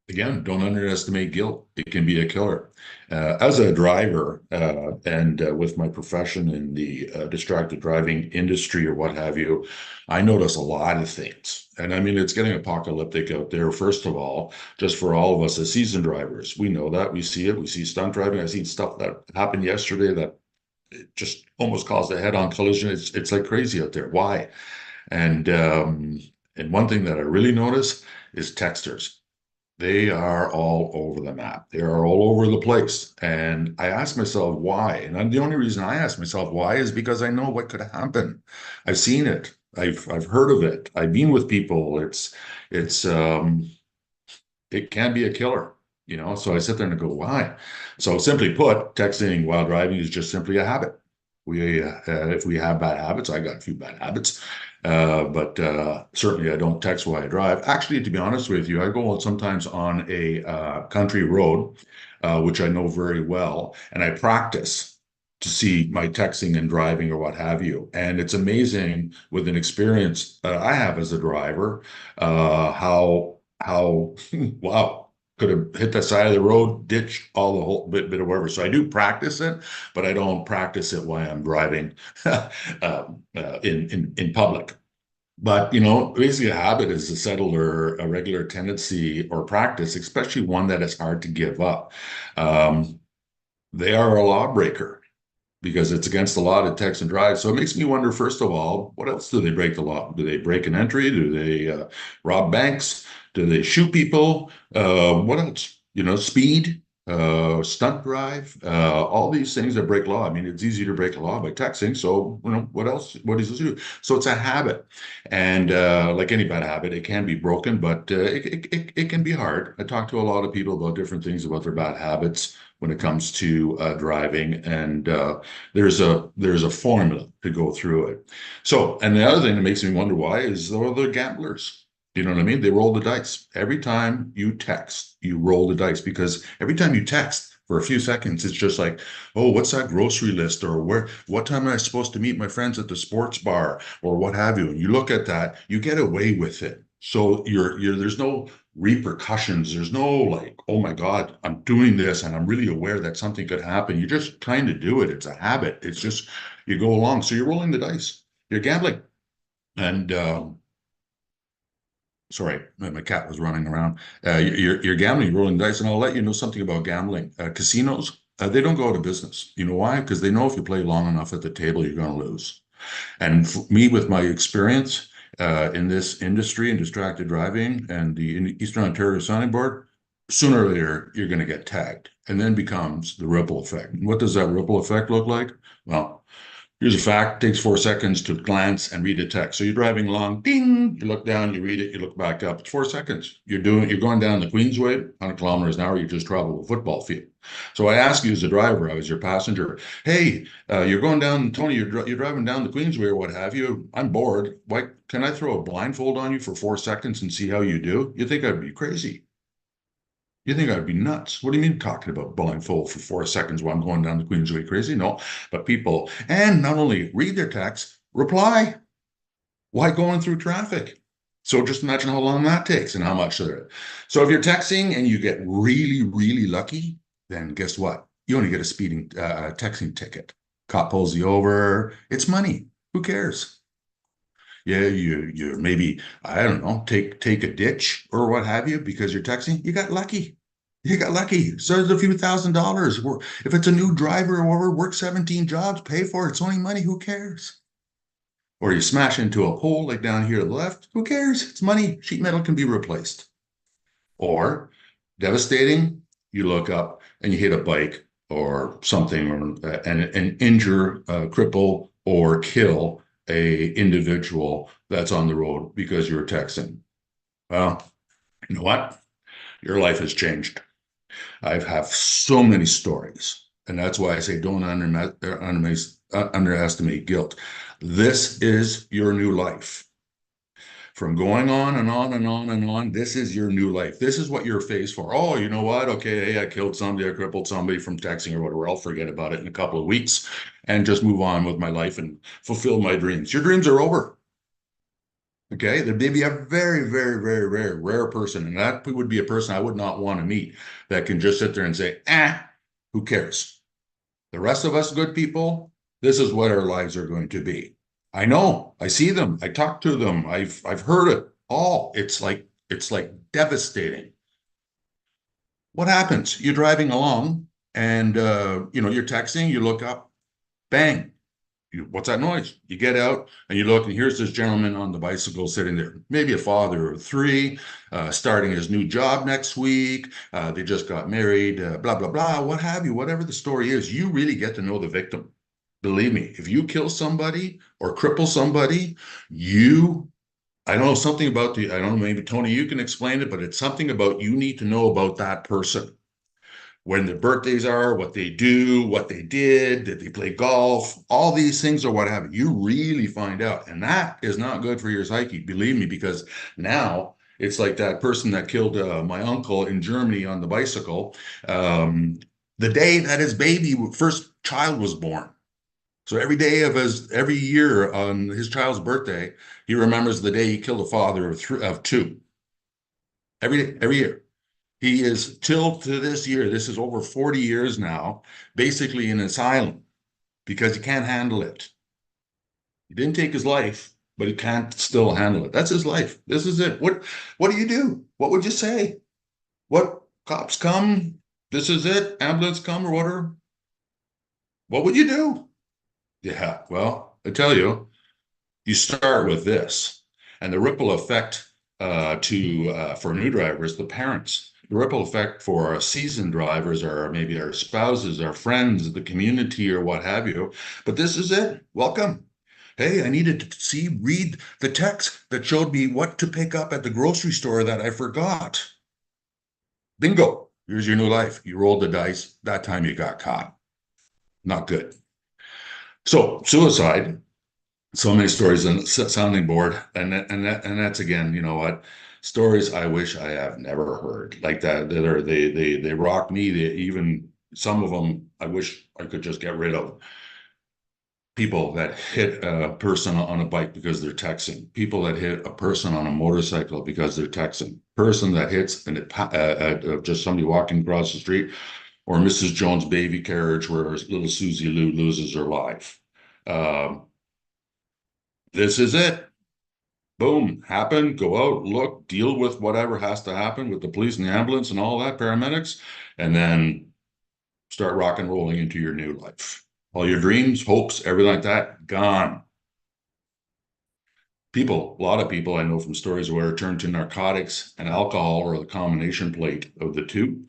again, don't underestimate guilt. It can be a killer. As a driver and with my profession in the distracted driving industry or what have you, I notice a lot of things. And I mean, it's getting apocalyptic out there. First of all, just for all of us as seasoned drivers, we know that. We see it. We see stunt driving. I seen stuff that happened yesterday that it just almost caused a head-on collision. It's like crazy out there. Why? And one thing that I really notice is texters. They are all over the map. They are all over the place. And I ask myself why. And the only reason I ask myself why is because I know what could happen. I've seen it. I've heard of it. I've been with people. It's it can be a killer, you know. So I sit there and go, why? So simply put, texting while driving is just simply a habit. If we have bad habits, I got a few bad habits, but certainly I don't text while I drive. Actually, to be honest with you, I go sometimes on a country road, which I know very well, and I practice to see my texting and driving or what have you. And it's amazing with an experience I have as a driver, how wow. Could have hit the side of the road, ditch all the whole bit of whatever. So I do practice it, but I don't practice it while I'm driving in public. But you know, basically a habit is a settled or a regular tendency or practice, especially one that is hard to give up. They are a lawbreaker because it's against the law to text and drive. So it makes me wonder, first of all, what else do they break the law? Do they break an entry? Do they rob banks? Do they shoot people? What else? You know, speed, stunt drive, all these things that break law. I mean, it's easy to break a law by texting. So, you know, what else? What does it do? So it's a habit. And like any bad habit, it can be broken, but it can be hard. I talk to a lot of people about different things about their bad habits when it comes to driving, and there's a formula to go through it. So, and the other thing that makes me wonder why is they're gamblers. You know what I mean? They roll the dice. Every time you text, you roll the dice because every time you text for a few seconds, it's just like, oh, what's that grocery list? Or what time am I supposed to meet my friends at the sports bar or what have you? And you look at that, you get away with it. So there's no repercussions. There's no like, oh my God, I'm doing this and I'm really aware that something could happen. You're just trying to do it. It's a habit. It's just, you go along. So you're rolling the dice. You're gambling. And sorry, my cat was running around. You're gambling, you're rolling dice, and I'll let you know something about gambling. Casinos, they don't go out of business. You know why? Because they know if you play long enough at the table, you're going to lose. And for me, with my experience in this industry and distracted driving and the Eastern Ontario Signing Board, sooner or later you're going to get tagged, and then becomes the ripple effect. And what does that ripple effect look like? Well, here's a fact, takes 4 seconds to glance and read a text. So you're driving along, ding, you look down, you read it, you look back up. It's 4 seconds. You're going down the Queensway, 100 kilometers an hour, you just travel a football field. So I ask you as a driver, I was your passenger, hey, you're going down, Tony, you're driving down the Queensway or what have you. I'm bored. Why can I throw a blindfold on you for 4 seconds and see how you do? You think I'd be crazy. You think I'd be nuts. What do you mean talking about blindfold for 4 seconds while I'm going down the Queensway crazy? No, but people, and not only read their text, reply. Why going through traffic? So just imagine how long that takes and how much there. So if you're texting and you get really, really lucky, then guess what? You only get a speeding texting ticket. Cop pulls you over. It's money. Who cares? Yeah, you maybe, I don't know, take a ditch or what have you because you're texting. You got lucky. You got lucky. So it's a few $1,000s. If it's a new driver or whatever, work 17 jobs, pay for it. It's only money. Who cares? Or you smash into a pole like down here to the left. Who cares? It's money. Sheet metal can be replaced. Or devastating, you look up and you hit a bike or something and injure, cripple, or kill a individual that's on the road because you're texting. Well, you know what? Your life has changed. I have so many stories, and that's why I say don't underestimate guilt. This is your new life. From going on and on and on and on, this is your new life. This is what you're faced for. Oh, you know what? Okay, hey, I killed somebody, I crippled somebody from texting or whatever. I'll forget about it in a couple of weeks and just move on with my life and fulfill my dreams. Your dreams are over. Okay, there may be a very, very, very rare person, and that would be a person I would not want to meet that can just sit there and say, who cares? The rest of us good people, this is what our lives are going to be. I know, I see them, I talk to them, I've heard it all. It's like devastating. What happens? You're driving along and you're texting, you look up, Bang. What's that noise? You get out and you look, and here's this gentleman on the bicycle sitting there, maybe a father of three, starting his new job next week. They just got married, blah, blah, blah, what have you, whatever the story is. You really get to know the victim. Believe me, if you kill somebody or cripple somebody, I don't know something about I don't know, maybe Tony, you can explain it, but it's something about you need to know about that person. When their birthdays are, what they do, what they did they play golf, all these things or what have you. You really find out. And that is not good for your psyche, believe me, because now it's like that person that killed my uncle in Germany on the bicycle, the day that his first child was born. So every year on his child's birthday, he remembers the day he killed a father of two. Every year. He is, till to this year, this is over 40 years now, basically in an asylum because he can't handle it. He didn't take his life, but he can't still handle it. That's his life. This is it. What do you do? What would you say? What, cops come? This is it? Ambulance come or whatever? What would you do? Yeah, well, I tell you, you start with this. And the ripple effect for new drivers, the parents. The ripple effect for seasoned drivers or maybe our spouses, our friends, the community or what have you. But this is it. Welcome. Hey, I needed to read the text that showed me what to pick up at the grocery store that I forgot. Bingo. Here's your new life. You rolled the dice. That time you got caught. Not good. So suicide. So many stories on the sounding board. And that's again, you know what? Stories I wish I have never heard like that. They rock me. Even some of them I wish I could just get rid of. People that hit a person on a bike because they're texting. People that hit a person on a motorcycle because they're texting. Person that hits just somebody walking across the street, or Mrs. Jones' baby carriage where little Susie Lou loses her life. This is it. Boom, happen, go out, look, deal with whatever has to happen with the police and the ambulance and all that, paramedics, and then start rock and rolling into your new life. All your dreams, hopes, everything like that, gone. A lot of people I know from stories where it turned to narcotics and alcohol or the combination plate of the two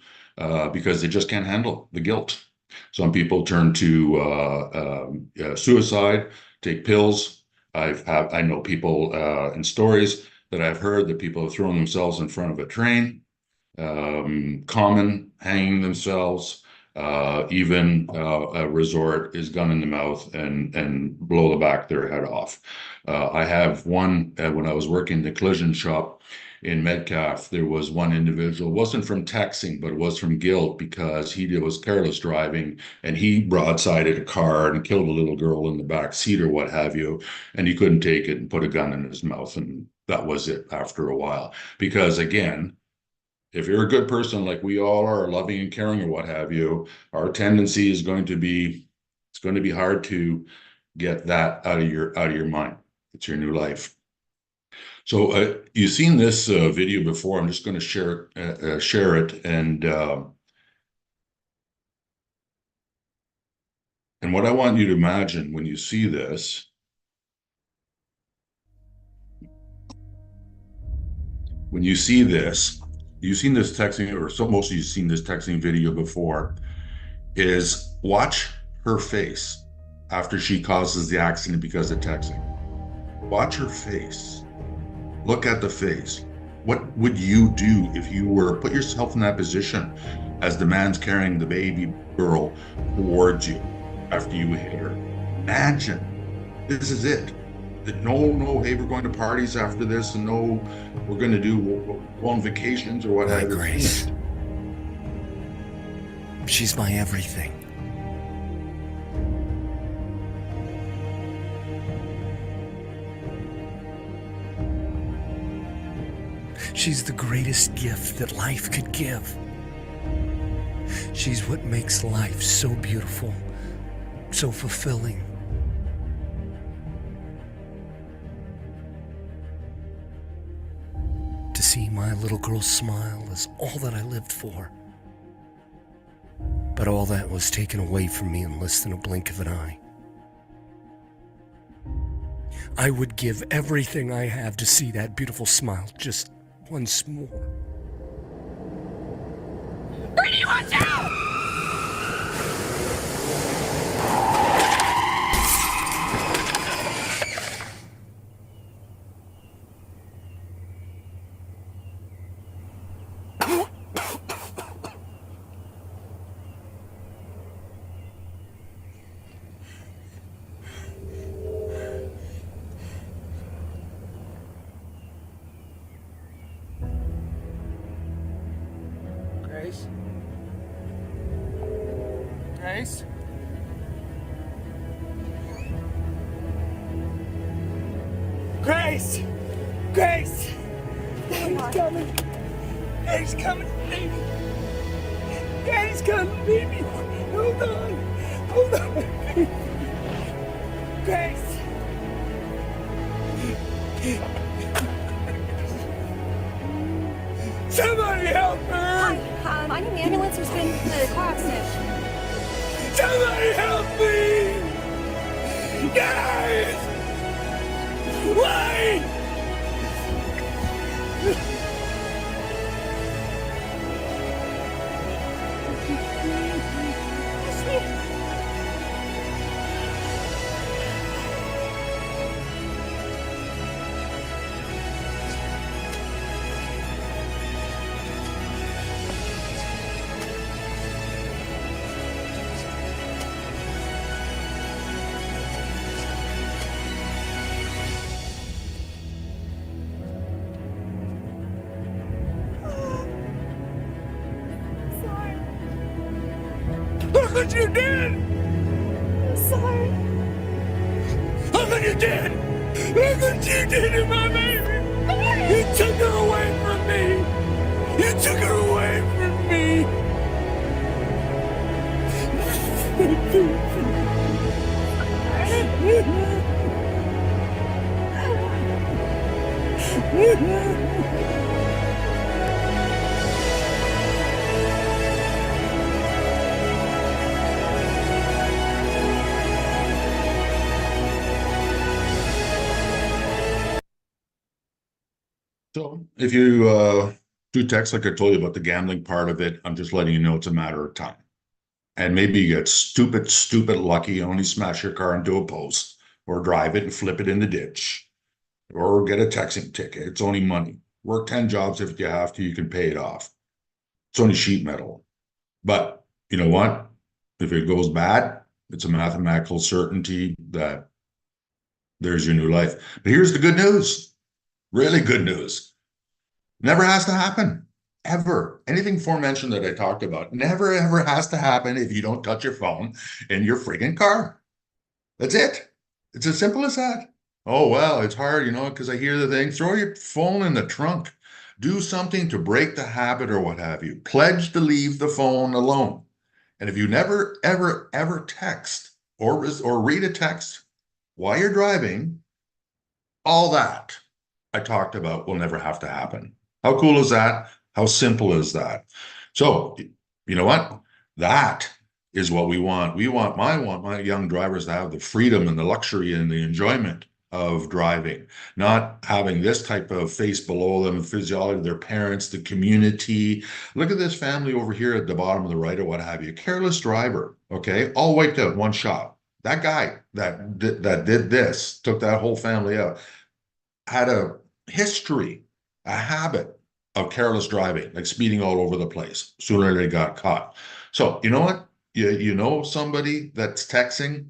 because they just can't handle the guilt. Some people turn to suicide, take pills. I know people in stories that I've heard that people have thrown themselves in front of a train, hanging themselves, even a resort is gun in the mouth and blow the back of their head off. I have one when I was working in the collision shop in Metcalf, there was one individual, wasn't from texting, but it was from guilt because he was careless driving and he broadsided a car and killed a little girl in the back seat or what have you. And he couldn't take it and put a gun in his mouth. And that was it after a while. Because again, if you're a good person like we all are, loving and caring or what have you, our tendency is going to be, it's going to be hard to get that out of your mind. It's your new life. So you've seen this video before. I'm just going to share it, and what I want you to imagine when you see this, you've seen this texting, or so most of you've seen this texting video before, is watch her face after she causes the accident because of texting. Watch her face. Look at the face. What would you do if you put yourself in that position as the man's carrying the baby girl towards you after you hit her? Imagine. This is it. No, hey, we're going to parties after this, and no, we're going to go on vacations or whatever. My Grace. She's my everything. She's the greatest gift that life could give. She's what makes life so beautiful, so fulfilling. To see my little girl smile is all that I lived for. But all that was taken away from me in less than a blink of an eye. I would give everything I have to see that beautiful smile just once more. Bernie, watch out! Grace? Grace? Grace! Grace! Daddy's coming! Daddy's coming, baby! Daddy's coming, baby! Hold on! Hold on! Grace! Somebody help her! Hi, I need an ambulance. There's been a car accident. Somebody help me! Guys! Wait! Look what you did! I'm sorry. Look what you did! Look what you did to my baby! You took her away from me! You took her away from me! So if you do text, like I told you about the gambling part of it, I'm just letting you know it's a matter of time. And maybe you get stupid lucky, only smash your car into a post or drive it and flip it in the ditch or get a taxing ticket. It's only money. Work 10 jobs if you have to, you can pay it off. It's only sheet metal. But you know what? If it goes bad, it's a mathematical certainty that there's your new life. But here's the good news. Really good news. Never has to happen. Ever. Anything aforementioned that I talked about never, ever has to happen if you don't touch your phone in your friggin' car. That's it. It's as simple as that. Oh, well, it's hard, because I hear the thing. Throw your phone in the trunk. Do something to break the habit or what have you. Pledge to leave the phone alone. And if you never, ever, ever text or read a text while you're driving, all that I talked about will never have to happen. How cool is that? How simple is that? So, you know what? That is what we want. We want my young drivers to have the freedom and the luxury and the enjoyment of driving, not having this type of face below them, physiology, their parents, the community. Look at this family over here at the bottom of the right or what have you. Careless driver, okay? All wiped out, one shot. That guy that did this, took that whole family out, had a history, a habit of careless driving, like speeding all over the place. Sooner they got caught. So you know what? You know somebody that's texting.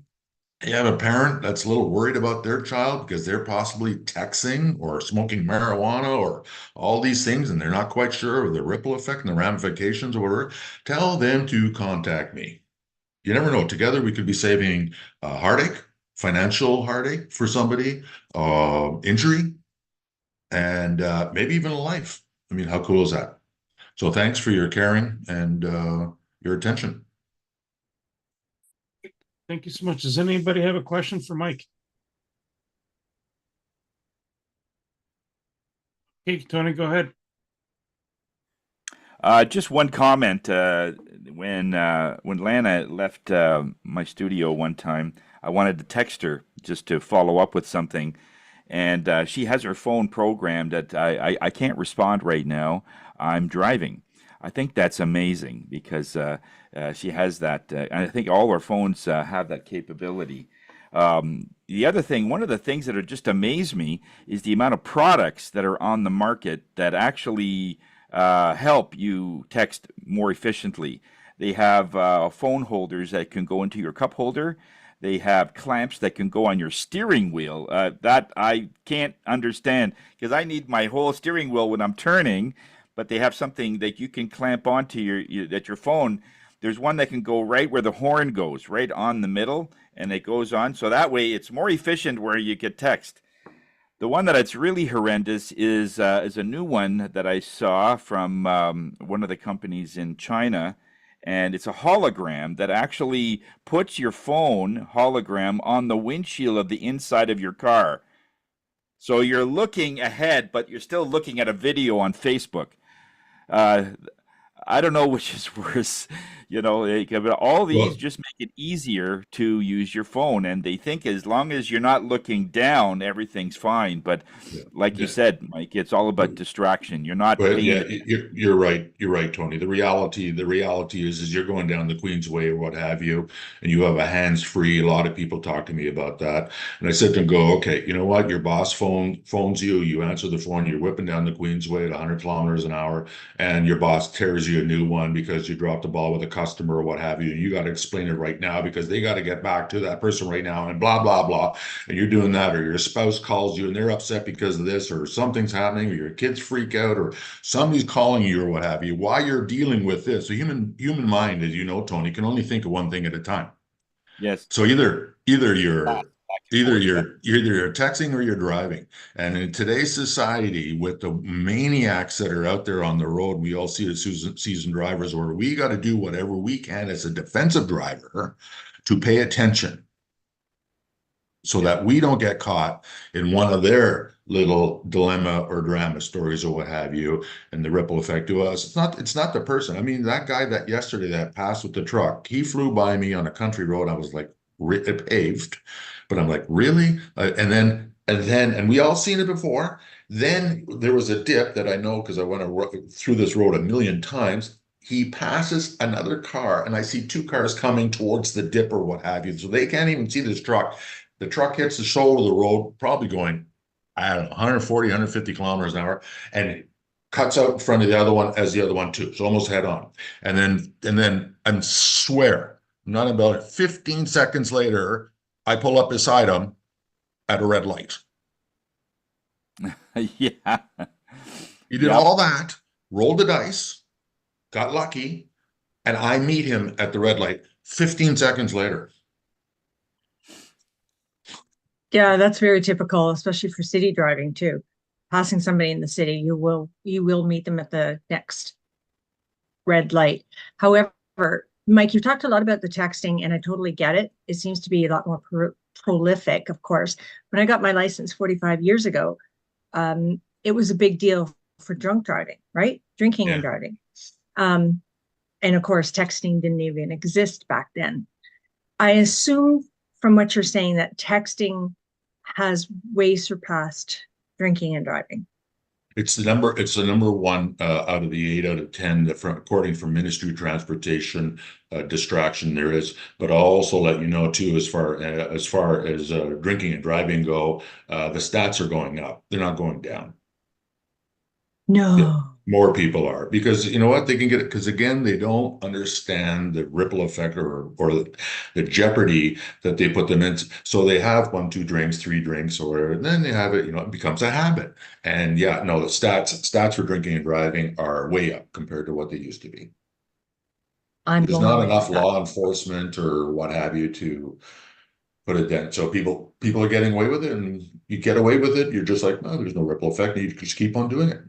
You have a parent that's a little worried about their child because they're possibly texting or smoking marijuana or all these things, and they're not quite sure of the ripple effect and the ramifications or whatever. Tell them to contact me. You never know. Together we could be saving heartache, financial heartache for somebody, injury, and maybe even a life. I mean, how cool is that? So thanks for your caring and your attention. Thank you so much. Does anybody have a question for Mike? Okay, Tony, go ahead. Just one comment. When Lana left my studio one time, I wanted to text her just to follow up with something. and she has her phone programmed that I can't respond right now. I'm driving. I think that's amazing because she has that. And I think all our phones have that capability. The other thing, one of the things that are just amaze me is the amount of products that are on the market that actually help you text more efficiently. They have phone holders that can go into your cup holder. They have clamps that can go on your steering wheel. That I can't understand because I need my whole steering wheel when I'm turning, but they have something that you can clamp onto your phone. There's one that can go right where the horn goes, right on the middle, and it goes on. So that way it's more efficient where you get text. The one that's really horrendous is a new one that I saw from one of the companies in China, and it's a hologram that actually puts your phone hologram on the windshield of the inside of your car. So you're looking ahead, but you're still looking at a video on Facebook. Uh, I don't know which is worse. But all these Well, just make it easier to use your phone, and they think as long as you're not looking down, everything's fine. But yeah, like you yeah. said, Mike, it's all about distraction. You're not But paying yeah, attention. you're right. You're right, Tony. The reality is you're going down the Queens Way or what have you, and you have a hands-free. A lot of people talk to me about that, and I said to them, "Go, okay. You know what? Your boss phones you. You answer the phone. You're whipping down the Queens Way at 100 kilometers an hour, and your boss tears you a new one because you dropped the ball with a customer or what have you. And you got to explain it right now because they got to get back to that person right now, and blah blah blah. And you're doing that, or your spouse calls you and they're upset because of this, or something's happening, or your kids freak out, or somebody's calling you or what have you, while you're dealing with this. The human mind, as you know, Tony, can only think of one thing at a time. Yes, So either you're back and forth. Yeah. either you're texting or you're driving. And in today's society, with the maniacs that are out there on the road, we all see it as seasoned drivers, where we got to do whatever we can as a defensive driver to pay attention so Yeah. that we don't get caught in one of their little dilemma or drama stories or what have you, and the ripple effect to us. It's not the person. I mean, that guy that yesterday that passed with the truck, he flew by me on a country road. I was like, paved, but I'm like, really? And we all seen it before. Then there was a dip that I know because I went through this road a million times. He passes another car, and I see two cars coming towards the dip or what have you. So they can't even see this truck. The truck hits the shoulder of the road, probably going, I don't know, 140, 150 kilometers an hour, and it cuts out in front of the other one as the other one too. So almost head on. And then I swear, not about 15 seconds later, I pull up beside him at a red light. Yeah. He did Yep. all that, rolled the dice, got lucky, and I meet him at the red light 15 seconds later. Yeah, that's very typical, especially for city driving too. Passing somebody in the city, you will meet them at the next red light. However, Mike, you've talked a lot about the texting, and I totally get it. It seems to be a lot more prolific, of course. When I got my license 45 years ago, it was a big deal for drunk driving, right? Drinking and Yeah. driving. And of course, texting didn't even exist back then. I assume from what you're saying that texting has way surpassed drinking and driving. It's the number one out of the 8 out of 10 according from Ministry of Transportation distraction there is. But I'll also let you know too, as far as drinking and driving go, the stats are going up. They're not going down. No. Yeah, more people are, because you know what, they can get it, because again, they don't understand the ripple effect or the jeopardy that they put them in. So they have 1, 2 drinks, 3 drinks, or whatever, and then they have it, it becomes a habit. And yeah, no, the stats for drinking and driving are way up compared to what they used to be. I'm There's blown not away enough by that. law enforcement or what have you to put it down. So people are getting away with it, and you get away with it, you're just like, no, there's no ripple effect, and you just keep on doing it.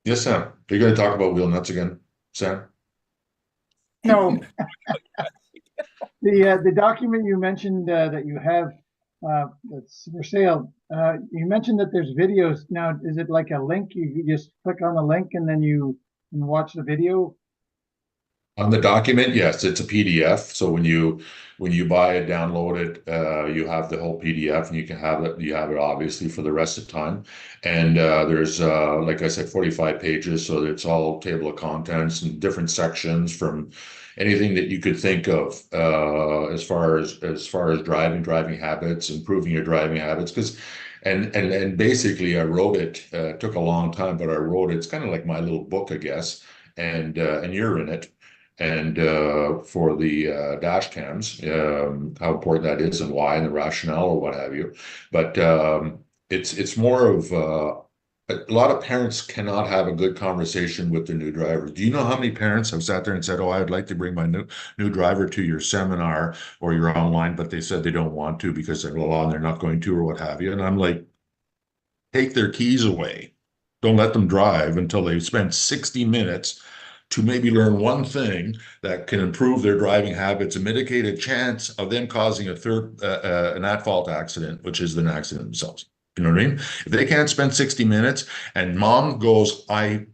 Yes, Sam. You're going to talk about wheel nuts again, Sam? No. The document you mentioned that you have that's for sale. You mentioned that there's videos. Now, is it like a link? You just click on the link and then you can watch the video? On the document, yes, it's a PDF. So when you buy it, download it, you have the whole PDF, and you can have it. You have it obviously for the rest of the time. And there's like I said, 45 pages, so it's all table of contents and different sections from anything that you could think of as far as driving habits, improving your driving habits. Because and basically, I wrote it. Took a long time, but I wrote it. It's kind of like my little book, I guess. And you're in it, and for the dash cams, how important that is and why, and the rationale or what have you. But it's more of a lot of parents cannot have a good conversation with the new drivers. Do you know how many parents have sat there and said, "Oh, I'd like to bring my new driver to your seminar or your online," but they said they don't want to because they're law and they're not going to or what have you? And I'm like, take their keys away. Don't let them drive until they've spent 60 minutes to maybe learn one thing that can improve their driving habits and mitigate a chance of them causing an at-fault accident, which is an accident themselves. You know what I mean? If they can't spend 60 minutes and mom goes, I'm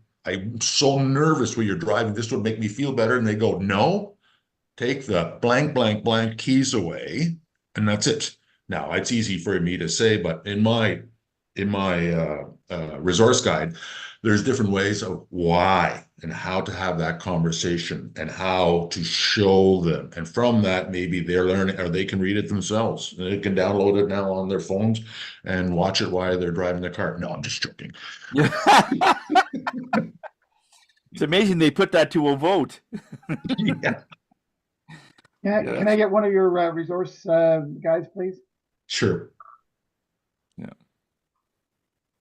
so nervous when you're driving, this would make me feel better. And they go, no, take the blank, blank, blank keys away. And that's it. Now, it's easy for me to say, but in my resource guide, there's different ways of why and how to have that conversation and how to show them. And from that, maybe they're learning, or they can read it themselves. They can download it now on their phones and watch it while they're driving the car. No, I'm just joking. It's amazing they put that to a vote. Yeah. Can I get one of your resource guides, please? Sure.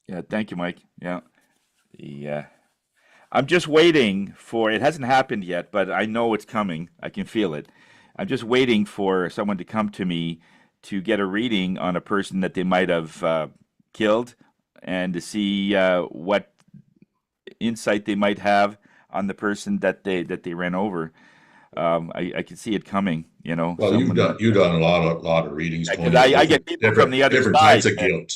Yeah, thank you, Mike. Yeah. I'm just waiting for, it hasn't happened yet, but I know it's coming. I can feel it. I'm just waiting for someone to come to me to get a reading on a person that they might have killed, and to see what insight they might have on the person that they ran over. I can see it coming, you know. Well, you've done a lot of readings. Because I get people from the other different side.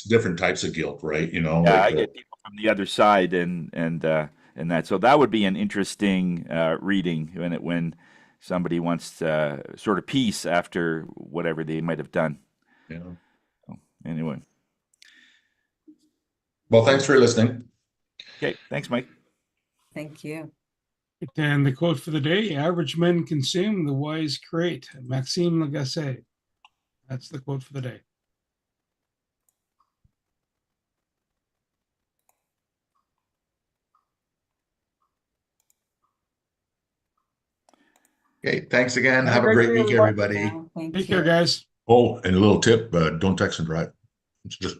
Different types of guilt, right? You know. Yeah, like, I get people from the other side, and that. So that would be an interesting reading when somebody wants sort of peace after whatever they might have done. Yeah. So, anyway. Well, thanks for listening. Okay, thanks, Mike. Thank you. And the quote for the day: average men consume, the wise create. Maxime Lagacé. That's the quote for the day. Okay, thanks again. Have a great week, everybody. Thank Take you. care, guys. Oh, and a little tip, don't text and drive. It's just